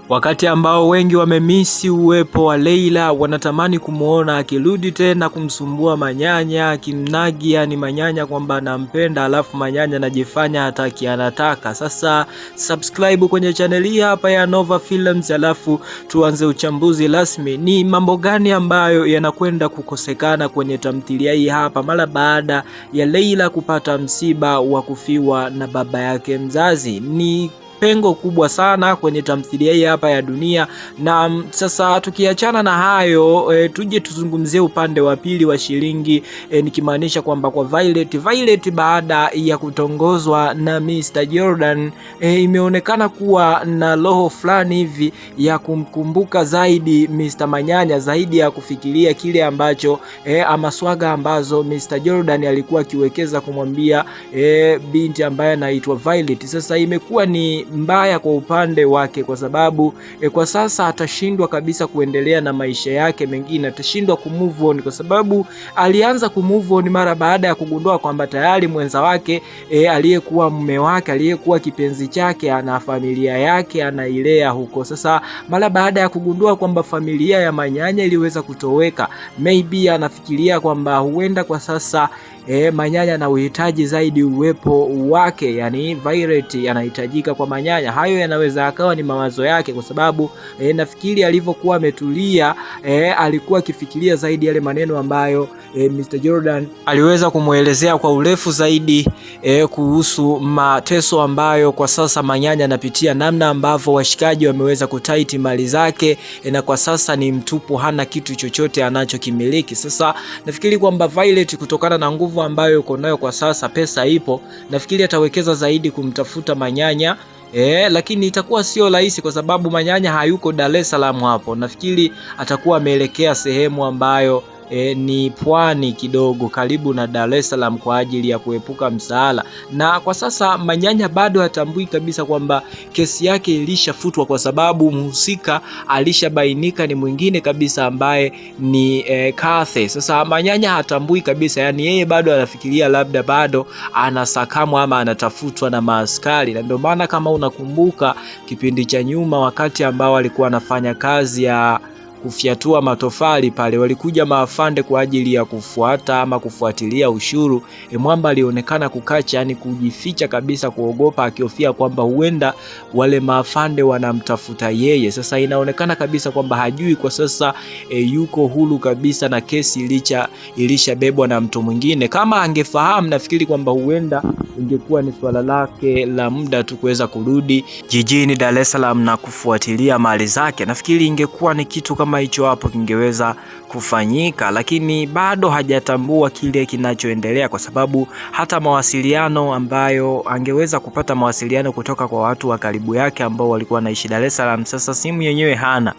Wakati ambao wengi wamemisi uwepo wa Leila, wanatamani kumuona akirudi tena kumsumbua Manyanya, akimnagi yani Manyanya kwamba anampenda, alafu Manyanya anajifanya hataki, anataka. Sasa subscribe kwenye channel hii hapa ya Nova Films, alafu tuanze uchambuzi rasmi. Ni mambo gani ambayo yanakwenda kukosekana kwenye tamthilia hii hapa mara baada ya Leila kupata msiba wa kufiwa na baba yake mzazi? Ni pengo kubwa sana kwenye tamthilia hii hapa ya Dunia. Na sasa tukiachana na hayo tuje tuzungumzie upande wa pili wa shilingi, nikimaanisha kwamba kwa Violet baada ya kutongozwa na Mr. Jordan imeonekana kuwa na roho fulani hivi ya kumkumbuka zaidi Mr. Manyanya, zaidi ya kufikiria kile ambacho ama swaga ambazo Mr. Jordan alikuwa akiwekeza kumwambia binti ambaye anaitwa Violet. Sasa imekuwa ni mbaya kwa upande wake kwa sababu kwa sasa atashindwa kabisa kuendelea na maisha yake mengine, atashindwa kumove on kwa sababu alianza kumove on mara baada ya kugundua kwamba tayari mwenza wake aliyekuwa mume wake, aliyekuwa kipenzi chake, ana familia yake anailea huko. Sasa mara baada ya kugundua kwamba familia ya Manyanya iliweza kutoweka, maybe anafikiria kwamba huenda kwa sasa Manyanya na uhitaji zaidi uwepo wake, yani Violet anahitajika kwa Manyanya. Hayo yanaweza akawa ni mawazo yake kwa sababu nafikiri alivyokuwa ametulia alikuwa akifikiria zaidi yale maneno ambayo Mr. Jordan aliweza kumuelezea kwa urefu zaidi kuhusu mateso ambayo kwa sasa Manyanya anapitia, namna ambavyo washikaji wameweza kutaiti mali zake na kwa sasa ni mtupu, hana kitu chochote anachokimiliki. Sasa nafikiri kwamba Violet kutokana na nguvu ambayo uko nayo kwa sasa, pesa ipo, nafikiri atawekeza zaidi kumtafuta Manyanya. Lakini itakuwa sio rahisi kwa sababu Manyanya hayuko Dar es Salaam hapo. Nafikiri atakuwa ameelekea sehemu ambayo ni pwani kidogo karibu na Dar es Salaam kwa ajili ya kuepuka msaala. Na kwa sasa Manyanya bado hatambui kabisa kwamba kesi yake ilishafutwa kwa sababu mhusika alishabainika ni mwingine kabisa ambaye ni Kathe. Sasa Manyanya hatambui kabisa, yani yeye bado anafikiria labda bado anasakamwa ama anatafutwa na maaskari. Na ndio maana kama unakumbuka kipindi cha nyuma, wakati ambao alikuwa anafanya kazi ya kufyatua matofali pale, walikuja maafande kwa ajili ya kufuata ama kufuatilia ushuru. Mwamba alionekana kukacha, yani kujificha kabisa, kuogopa, akihofia kwamba huenda wale maafande wanamtafuta yeye. Sasa inaonekana kabisa kwamba hajui kwa sasa yuko huru kabisa na kesi ilishabebwa na mtu mwingine. Kama angefahamu, nafikiri kwamba huenda ingekuwa ni swala lake la muda tu kuweza kurudi jijini Dar es Salaam na kufuatilia mali zake. Nafikiri ingekuwa ni kitu kama hicho hapo kingeweza kufanyika, lakini bado hajatambua kile kinachoendelea kwa sababu hata mawasiliano ambayo angeweza kupata mawasiliano kutoka kwa watu wa karibu yake ambao walikuwa wanaishi Dar es Salaam, sasa simu yenyewe hana.